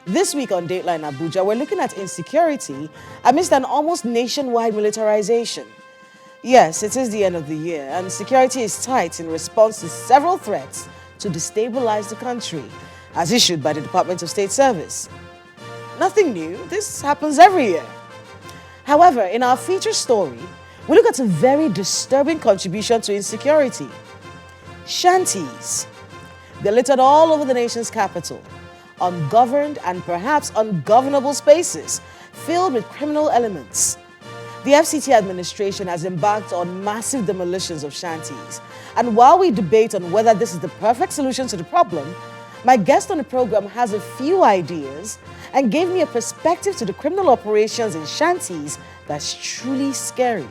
This week on Dateline Abuja, we're looking at insecurity amidst an almost nationwide militarization. Yes, it is the end of the year, and security is tight in response to several threats to destabilize the country, as issued by the Department of State Service. Nothing new, this happens every year. However, in our feature story, we look at a very disturbing contribution to insecurity. Shanties. They're littered all over the nation's capital, ungoverned and perhaps ungovernable spaces filled with criminal elements. The FCTA administration has embarked on massive demolitions of shanties. And while we debate on whether this is the perfect solution to the problem, my guest on the program has a few ideas and gave me a perspective to the criminal operations in shanties that's truly scary.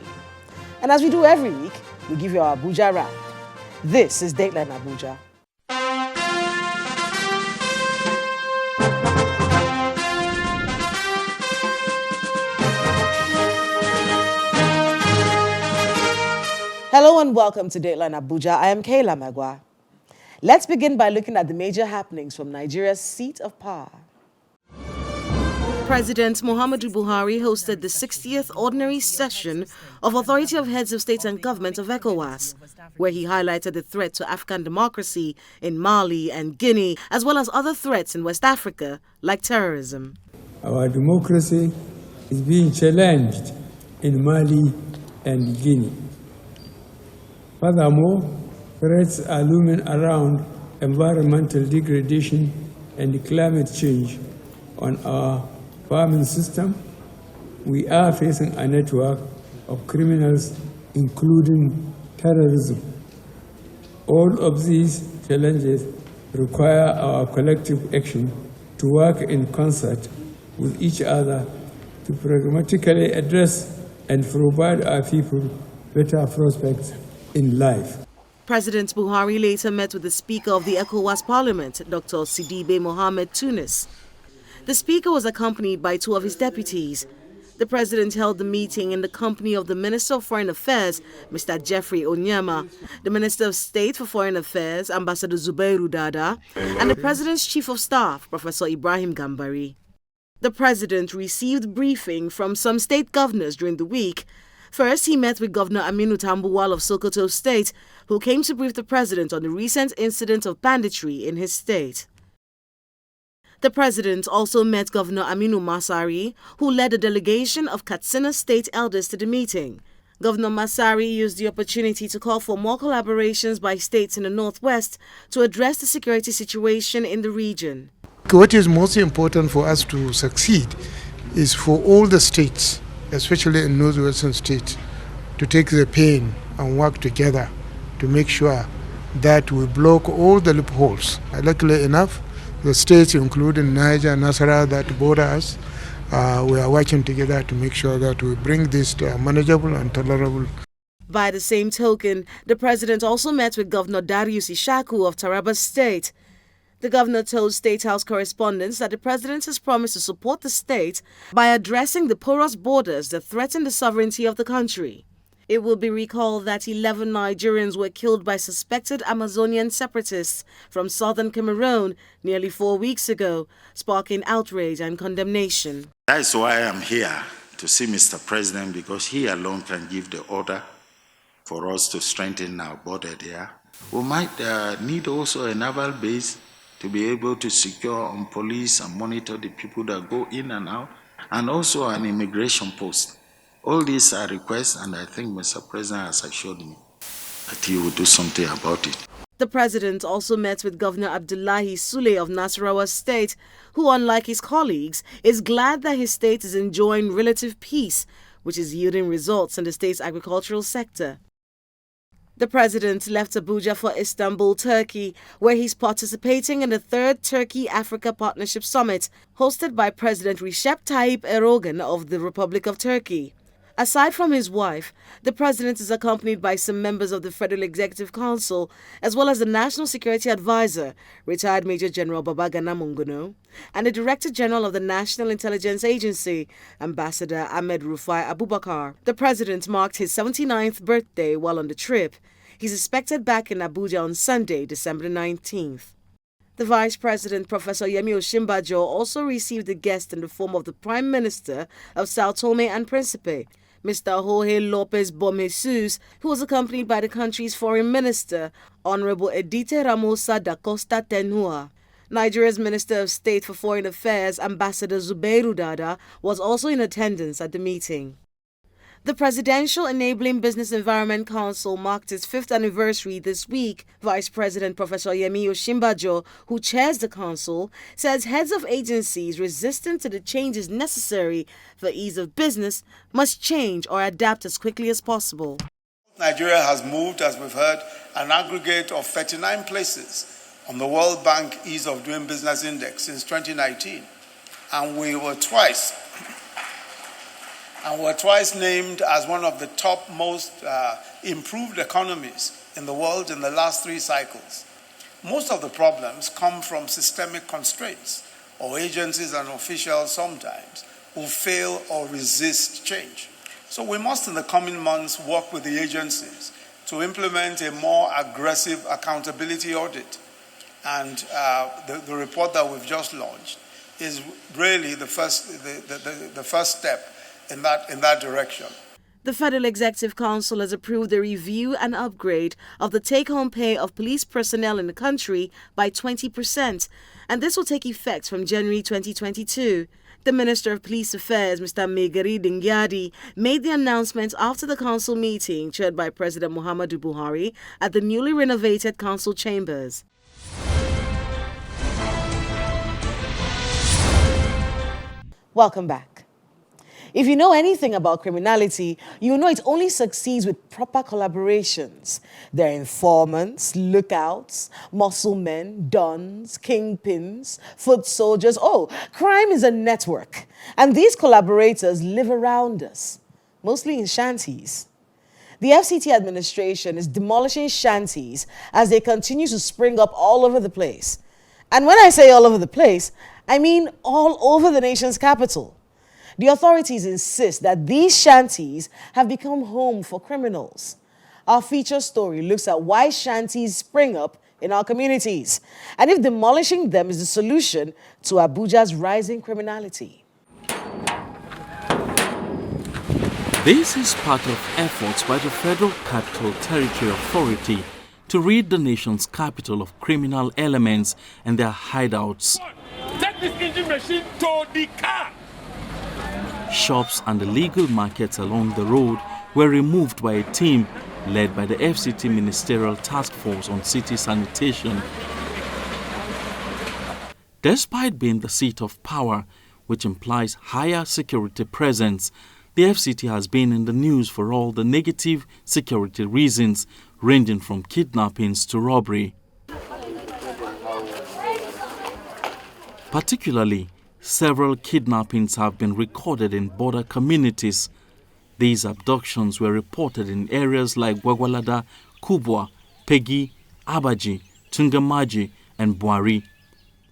And as we do every week, we give you our Abuja wrap. This is Dateline Abuja. Hello and welcome to Dateline Abuja. I am Kayla Magwa. Let's begin by looking at the major happenings from Nigeria's seat of power. President Muhammadu Buhari hosted the 60th Ordinary Session of Authority of Heads of State and Government of ECOWAS, where he highlighted the threat to African democracy in Mali and Guinea, as well as other threats in West Africa, like terrorism. Our democracy is being challenged in Mali and Guinea. Furthermore, threats are looming around environmental degradation and climate change on our farming system. We are facing a network of criminals, including terrorism. All of these challenges require our collective action to work in concert with each other to pragmatically address and provide our people better prospects in life. President Buhari later met with the Speaker of the ECOWAS Parliament, Dr. Sidibe Mohamed Tunis. The Speaker was accompanied by two of his deputies. The President held the meeting in the company of the Minister of Foreign Affairs, Mr. Jeffrey Onyema, the Minister of State for Foreign Affairs, Ambassador Zubairu Dada, and the President's Chief of Staff, Professor Ibrahim Gambari. The President received briefing from some state governors during the week. First, he met with Governor Aminu Tambuwal of Sokoto State, who came to brief the President on the recent incident of banditry in his state. The President also met Governor Aminu Masari, who led a delegation of Katsina State elders to the meeting. Governor Masari used the opportunity to call for more collaborations by states in the Northwest to address the security situation in the region. What is most important for us to succeed is for all the states, especially in northwestern states, to take the pain and work together to make sure that we block all the loopholes. Luckily enough, the states, including Niger and Nasarawa that border us, we are working together to make sure that we bring this to a manageable and tolerable. By the same token, the President also met with Governor Darius Ishaku of Taraba State. The governor told State House correspondents that the President has promised to support the state by addressing the porous borders that threaten the sovereignty of the country. It will be recalled that 11 Nigerians were killed by suspected Amazonian separatists from southern Cameroon nearly 4 weeks ago, sparking outrage and condemnation. That's why I'm here, to see Mr. President, because he alone can give the order for us to strengthen our border there. We might need also a naval base to be able to secure and police and monitor the people that go in and out, and also an immigration post. All these are requests, and I think Mr. President has assured me that he will do something about it. The President also met with Governor Abdullahi Sule of Nasarawa State, who, unlike his colleagues, is glad that his state is enjoying relative peace, which is yielding results in the state's agricultural sector. The President left Abuja for Istanbul, Turkey, where he's participating in the 3rd Turkey-Africa Partnership Summit, hosted by President Recep Tayyip Erdogan of the Republic of Turkey. Aside from his wife, the President is accompanied by some members of the Federal Executive Council, as well as the National Security Advisor, retired Major General Babagana Mongono, and the Director General of the National Intelligence Agency, Ambassador Ahmed Rufai Abubakar. The President marked his 79th birthday while on the trip. He's expected back in Abuja on Sunday, December 19th. The Vice President, Professor Yemi Osinbajo, also received a guest in the form of the Prime Minister of Sao Tome and Principe, Mr. Jorge Lopez Bomesus, who was accompanied by the country's Foreign Minister, Honorable Edith Ramosa da Costa Tenhua. Nigeria's Minister of State for Foreign Affairs, Ambassador Zubairu Dada, was also in attendance at the meeting. The Presidential Enabling Business Environment Council marked its 5th anniversary this week. Vice President Professor Yemi Osinbajo, who chairs the council, says heads of agencies resistant to the changes necessary for ease of business must change or adapt as quickly as possible. Nigeria has moved, as we've heard, an aggregate of 39 places on the World Bank Ease of Doing Business Index since 2019, and we were twice named as one of the top most improved economies in the world in the last 3 cycles. Most of the problems come from systemic constraints or agencies and officials sometimes who fail or resist change. So we must in the coming months work with the agencies to implement a more aggressive accountability audit. And the report that we've just launched is really the first step in that direction. The Federal Executive Council has approved a review and upgrade of the take-home pay of police personnel in the country by 20%, and this will take effect from January 2022. The Minister of Police Affairs, Mr. Megari Dingyadi, made the announcement after the council meeting chaired by President Muhammadu Buhari at the newly renovated council chambers. Welcome back. If you know anything about criminality, you know it only succeeds with proper collaborations. There are informants, lookouts, muscle men, dons, kingpins, foot soldiers. Oh, crime is a network. And these collaborators live around us, mostly in shanties. The FCTA administration is demolishing shanties as they continue to spring up all over the place. And when I say all over the place, I mean all over the nation's capital. The authorities insist that these shanties have become home for criminals. Our feature story looks at why shanties spring up in our communities and if demolishing them is the solution to Abuja's rising criminality. This is part of efforts by the Federal Capital Territory Authority to rid the nation's capital of criminal elements and their hideouts. Take this engine machine to the car! Shops and illegal markets along the road were removed by a team led by the FCT Ministerial Task Force on City Sanitation. Despite being the seat of power, which implies higher security presence, the FCT has been in the news for all the negative security reasons, ranging from kidnappings to robbery. Particularly, several kidnappings have been recorded in border communities. These abductions were reported in areas like Gwagwalada, Kubwa, Pegi, Abaji, Tungamaji, and Buari.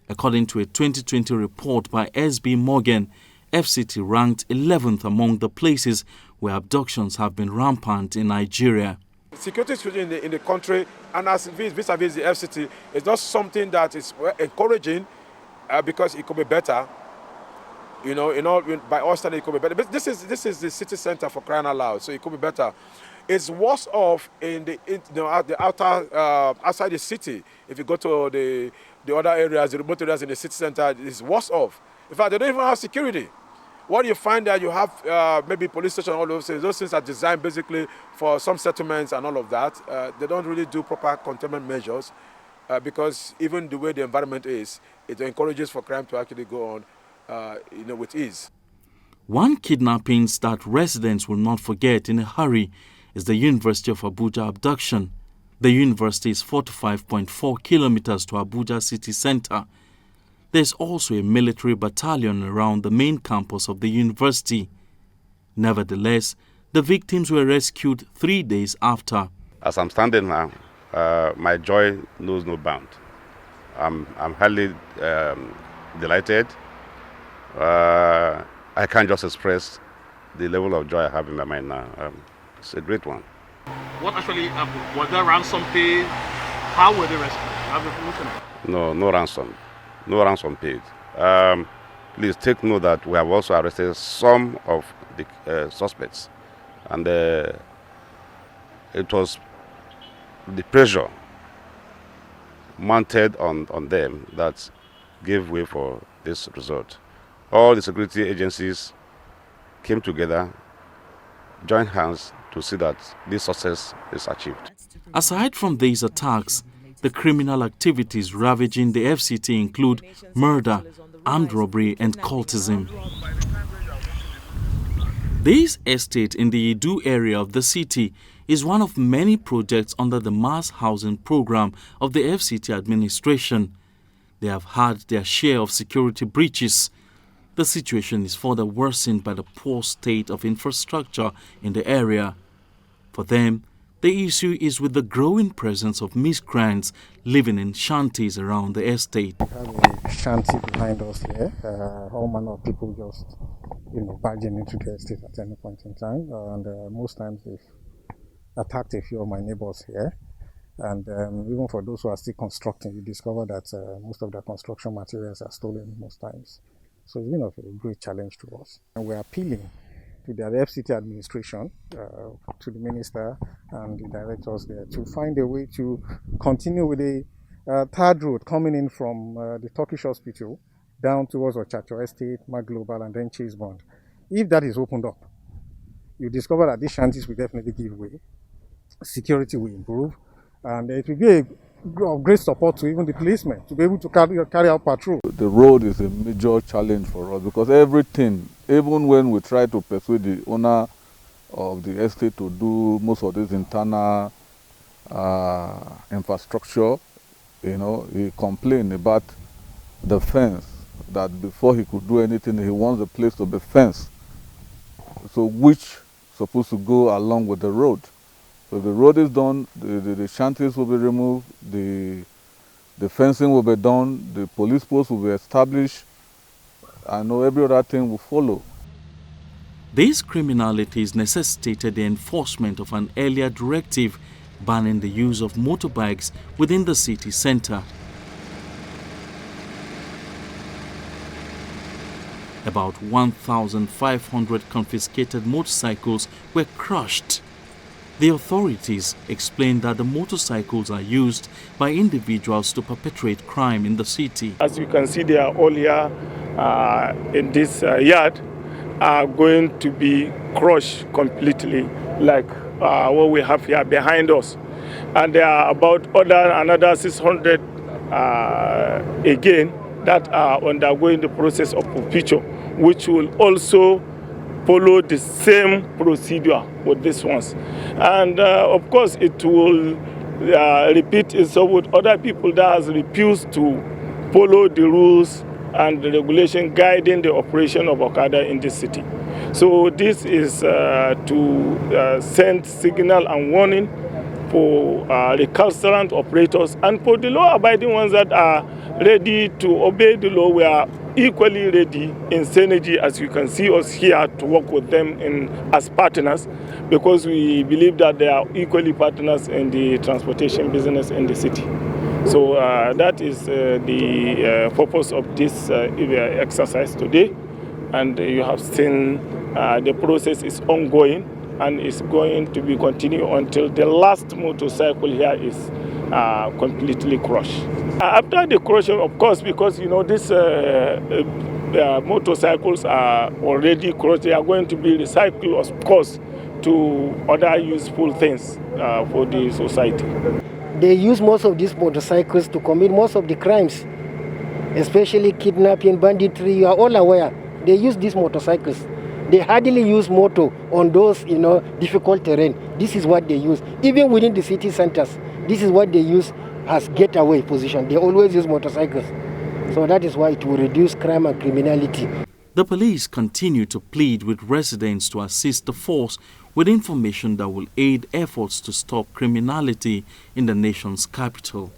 According to a 2020 report by SB Morgan, FCT ranked 11th among the places where abductions have been rampant in Nigeria. Security situation in the country and as vis-a-vis the FCT is not something that is encouraging because it could be better. You know, by all standards, it could be better. But this is the city center for crying out loud, so it could be better. It's worse off outside the city. If you go to the other areas, the remote areas in the city center, it's worse off. In fact, they don't even have security. What you find that you have maybe police station, all those things are designed basically for some settlements and all of that. They don't really do proper containment measures because even the way the environment is, it encourages for crime to actually go on. With ease. One kidnapping that residents will not forget in a hurry is the University of Abuja abduction. The university is 45.4 kilometers to Abuja city center. There's also a military battalion around the main campus of the university. Nevertheless, the victims were rescued 3 days after. As I'm standing now, my joy knows no bound. I'm highly delighted. I can't just express the level of joy I have in my mind now. It's a great one. What actually was there ransom pay? How were they rescued? No, no ransom. No ransom paid. Please take note that we have also arrested some of the suspects. And it was the pressure mounted on them that gave way for this result. All the security agencies came together, joined hands to see that this success is achieved. Aside from these attacks, the criminal activities ravaging the FCT include murder, armed robbery and cultism. This estate in the Idu area of the city is one of many projects under the mass housing program of the FCT administration. They have had their share of security breaches. The situation is further worsened by the poor state of infrastructure in the area. For them, the issue is with the growing presence of miscreants living in shanties around the estate. We have a shanty behind us here. All manner of people just, barging into the estate at any point in time. And most times they've attacked a few of my neighbors here. And even for those who are still constructing, you discover that most of the construction materials are stolen most times. So it's been of a great challenge to us. And we're appealing to the FCT administration, to the minister and the directors there to find a way to continue with the third road coming in from the Turkish hospital down towards Ochacho Estate, Global, and then Chase Bond. If that is opened up, you discover that these shanties will definitely give way, security will improve, and it will be of great support to even the policemen to be able to carry out patrol. The road is a major challenge for us because everything, even when we try to persuade the owner of the estate to do most of this internal infrastructure, he complained about the fence, that before he could do anything, he wants the place to be fenced, so which supposed to go along with the road. So the road is done, the shanties will be removed, the fencing will be done, the police post will be established. I know every other thing will follow. These criminalities necessitated the enforcement of an earlier directive banning the use of motorbikes within the city center. About 1,500 confiscated motorcycles were crushed. The authorities explained that the motorcycles are used by individuals to perpetrate crime in the city. As you can see, they are all here in this yard, are going to be crushed completely, like what we have here behind us. And there are about another 600 again that are undergoing the process of forfeiture, which will also follow the same procedure with these ones. And of course, it will repeat itself with other people that has refused to follow the rules and the regulation guiding the operation of Okada in this city. So this is to send signal and warning for recalcitrant operators, and for the law-abiding ones that are ready to obey the law. We are equally ready in Synergy, as you can see us here, to work with them as partners, because we believe that they are equally partners in the transportation business in the city. So that is the purpose of this exercise today. And you have seen the process is ongoing and is going to be continued until the last motorcycle here is completely crushed. After the crushing, of course, because these motorcycles are already crushed, they are going to be recycled, of course, to other useful things for the society. They use most of these motorcycles to commit most of the crimes, especially kidnapping, banditry. You are all aware. They use these motorcycles. They hardly use motor on those, difficult terrain. This is what they use. Even within the city centers, this is what they use as getaway position. They always use motorcycles. So that is why it will reduce crime and criminality. The police continue to plead with residents to assist the force with information that will aid efforts to stop criminality in the nation's capital.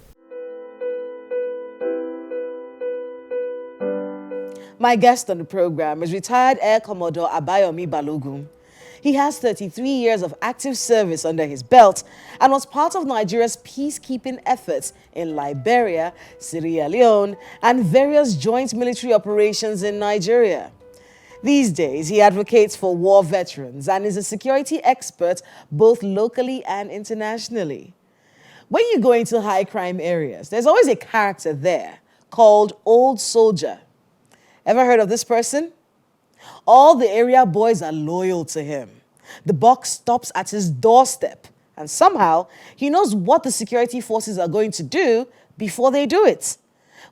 My guest on the program is retired Air Commodore Abayomi Balogun. He has 33 years of active service under his belt and was part of Nigeria's peacekeeping efforts in Liberia, Sierra Leone, and various joint military operations in Nigeria. These days, he advocates for war veterans and is a security expert both locally and internationally. When you go into high crime areas, there's always a character there called Old Soldier. Ever heard of this person? All the area boys are loyal to him. The buck stops at his doorstep, and somehow he knows what the security forces are going to do before they do it.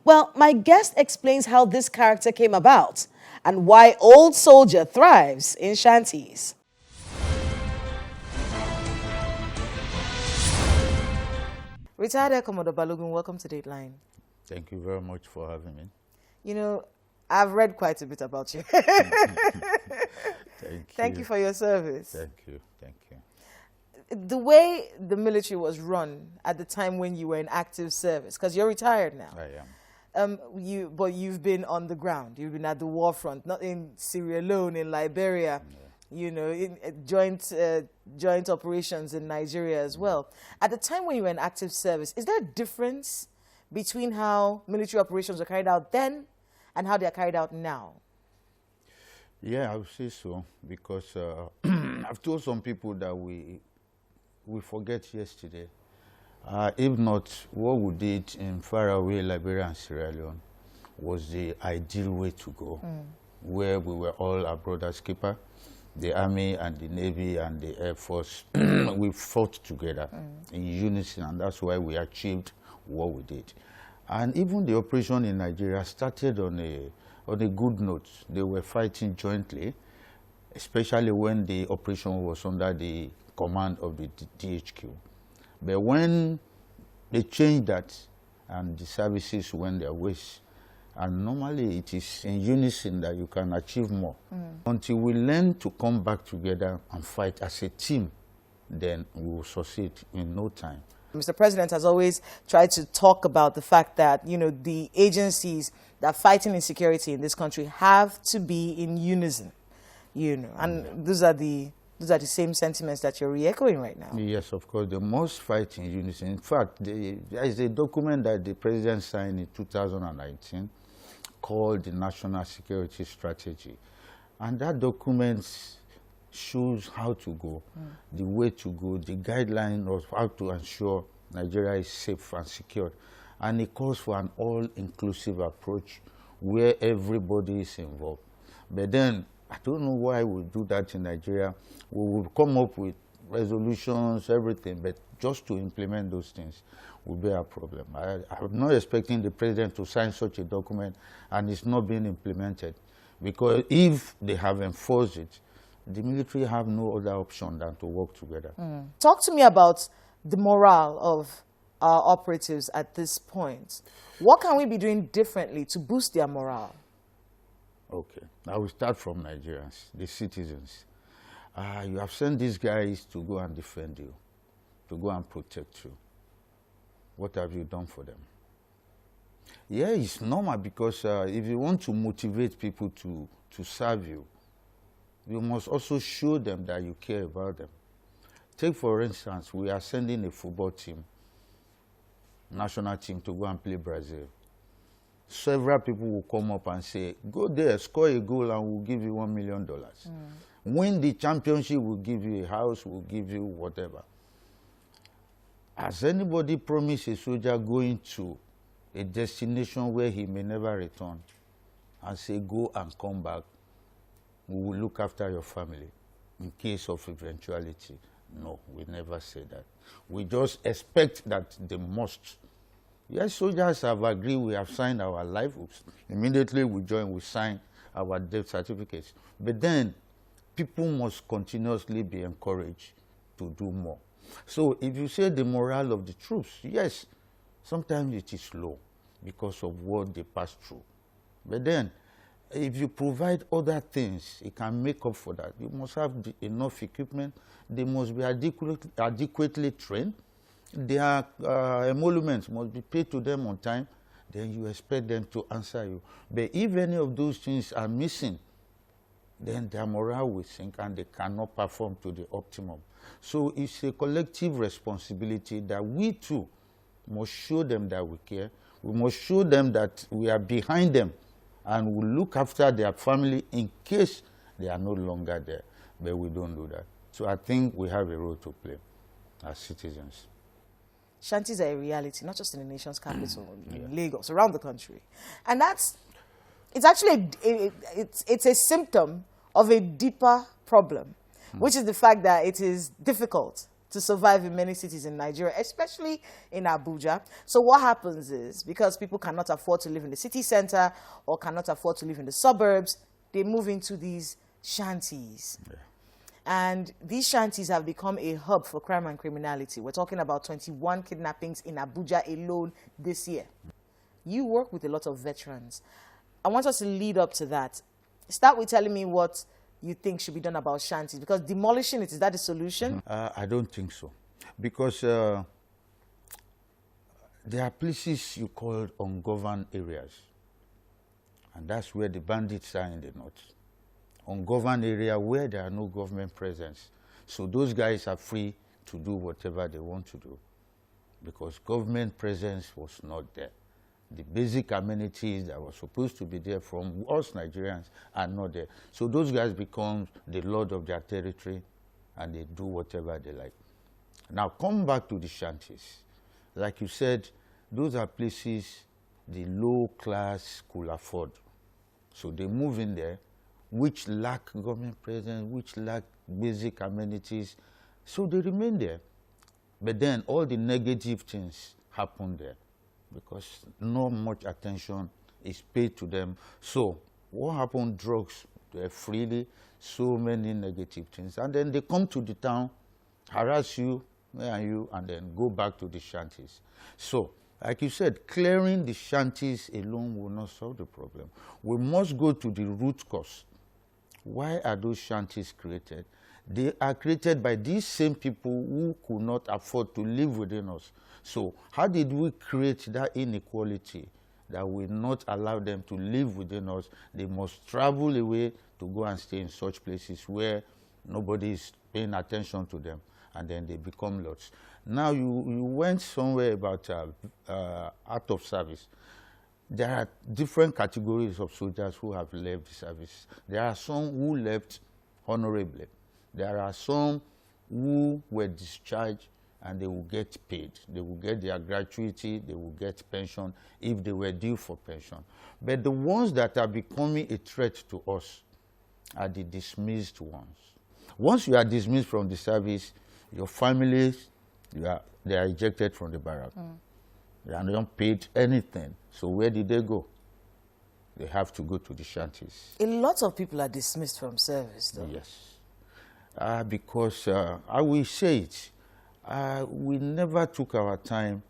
Well, my guest explains how this character came about and why Old Soldier thrives in Shanties. Retired Air Commodore Balogun, welcome to Dateline. Thank you very much for having me. You know, I've read quite a bit about you. Thank you for your service. Thank you. Thank you. The way the military was run at the time when you were in active service, because you're retired now. I am. But you've been on the ground. You've been at the war front, not in Sierra Leone, in Liberia, you know, in joint operations in Nigeria as well. At the time when you were in active service, is there a difference between how military operations were carried out then and how they are carried out now? Yeah, I would say so, because I've told some people that we forget yesterday. If not, what we did in faraway Liberia and Sierra Leone was the ideal way to go, where we were all our brother's keeper, the Army and the Navy and the Air Force. We fought together in unison, and that's why we achieved what we did. And even the operation in Nigeria started on a good note. They were fighting jointly, especially when the operation was under the command of the DHQ. But when they changed that and the services went their ways, and normally it is in unison that you can achieve more. Until we learn to come back together and fight as a team, then we will succeed in no time. Mr. President has always tried to talk about the fact that, you know, the agencies that are fighting insecurity in this country have to be in unison, you know, and those are the same sentiments that you're re-echoing right now. Yes, of course. They must fight in unison. In fact, there is a document that the President signed in 2019 called the National Security Strategy. And that document shows how to go, the way to go, the guideline of how to ensure Nigeria is safe and secure. And it calls for an all-inclusive approach where everybody is involved. But then, I don't know why we do that in Nigeria. We will come up with resolutions, everything, but just to implement those things will be a problem. I'm not expecting the President to sign such a document and it's not being implemented, because if they have enforced it, the military have no other option than to work together. Talk to me about the morale of our operatives at this point. What can we be doing differently to boost their morale? Okay, I will start from Nigerians, the citizens. You have sent these guys to go and defend you, to go and protect you. What have you done for them? Yeah, it's normal, because if you want to motivate people to serve you, you must also show them that you care about them. Take, for instance, we are sending a football team, national team, to go and play Brazil. Several people will come up and say, go there, score a goal, and we'll give you $1 million. Win the championship, we'll give you a house, we'll give you whatever. Has anybody promised a soldier going to a destination where he may never return and say, go and come back, we will look after your family in case of eventuality? No, we never say that. We just expect that they must. Yes, soldiers have agreed, we have signed our life. Immediately we join, we sign our death certificates. But then people must continuously be encouraged to do more. So if you say the morale of the troops, yes, sometimes it is low because of what they pass through. But then if you provide other things, it can make up for that. You must have enough equipment. They must be adequately trained. Their emoluments must be paid to them on time. Then you expect them to answer you. But if any of those things are missing, then their morale will sink and they cannot perform to the optimum. So it's a collective responsibility that we too must show them that we care. We must show them that we are behind them and will look after their family in case they are no longer there. But we don't do that. So I think we have a role to play as citizens. Shanties are a reality, not just in the nation's capital, in Lagos, around the country. And it's actually, it's a symptom of a deeper problem, which is the fact that it is difficult to survive in many cities in Nigeria, especially in Abuja. So what happens is, because people cannot afford to live in the city center or cannot afford to live in the suburbs, they move into these shanties. Yeah. And these shanties have become a hub for crime and criminality. We're talking about 21 kidnappings in Abuja alone this year. You work with a lot of veterans. I want us to lead up to that. Start with telling me what you think should be done about shanties, because demolishing it, is that the solution? I don't think so. Because there are places you call ungoverned areas. And that's where the bandits are in the north. Ungoverned area where there are no government presence. So those guys are free to do whatever they want to do because government presence was not there. The basic amenities that were supposed to be there from us Nigerians are not there. So those guys become the lord of their territory and they do whatever they like. Now come back to the shanties. Like you said, those are places the low class could afford. So they move in there, which lack government presence, which lack basic amenities. So they remain there. But then all the negative things happen there because not much attention is paid to them. So what happened? Drugs, they're freely, so many negative things. And then they come to the town, harass you, and then go back to the shanties. So, like you said, clearing the shanties alone will not solve the problem. We must go to the root cause. Why are those shanties created? They are created by these same people who could not afford to live within us. So how did we create that inequality that will not allow them to live within us? They must travel away to go and stay in such places where nobody is paying attention to them, and then they become lords. Now you went somewhere about out of service. There are different categories of soldiers who have left the service. There are some who left honorably. There are some who were discharged and they will get paid. They will get their gratuity, they will get pension if they were due for pension. But the ones that are becoming a threat to us are the dismissed ones. Once you are dismissed from the service, your families, they are ejected from the barrack. They are not paid anything. So where did they go? They have to go to the shanties. A lot of people are dismissed from service, though. Yes. Because I will say it, we never took our time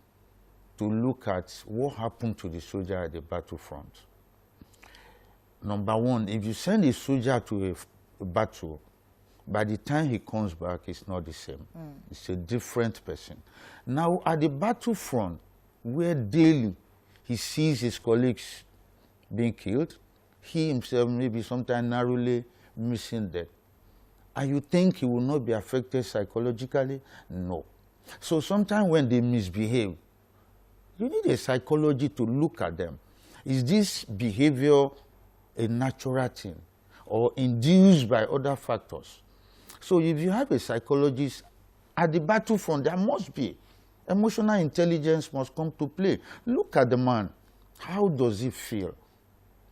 to look at what happened to the soldier at the battlefront. Number one, if you send a soldier to a battle, by the time he comes back, it's not the same. It's a different person. Now, at the battlefront, where daily he sees his colleagues being killed, he himself maybe sometimes narrowly missing death, and you think he will not be affected psychologically? No. So sometimes when they misbehave, you need a psychology to look at them. Is this behavior a natural thing or induced by other factors? So if you have a psychologist at the battlefront, there must be. Emotional intelligence must come to play. Look at the man. How does he feel?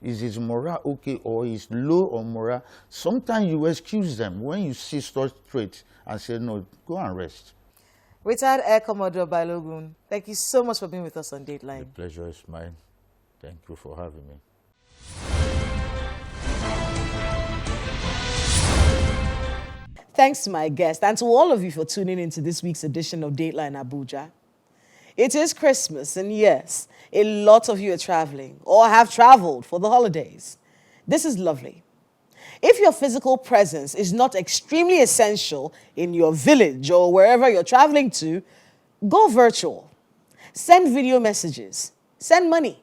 Is his morale okay or is low on morale? Sometimes you excuse them when you see such traits and say, no, go and rest. Retired Air Commodore Balogun, thank you so much for being with us on Dateline. The pleasure is mine. Thank you for having me. Thanks to my guest and to all of you for tuning into this week's edition of Dateline Abuja. It is Christmas, and yes, a lot of you are traveling or have traveled for the holidays. This is lovely. If your physical presence is not extremely essential in your village or wherever you're traveling to, go virtual. Send video messages. Send money.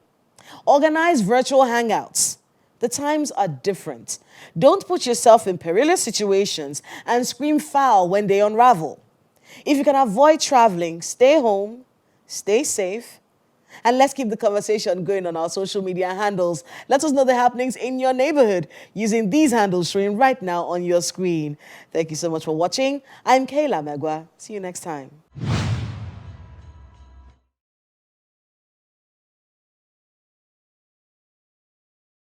Organize virtual hangouts. The times are different. Don't put yourself in perilous situations and scream foul when they unravel. If you can avoid traveling, stay home, stay safe, and let's keep the conversation going on our social media handles. Let us know the happenings in your neighborhood using these handles showing right now on your screen. Thank you so much for watching. I'm Kayla Megwa. See you next time.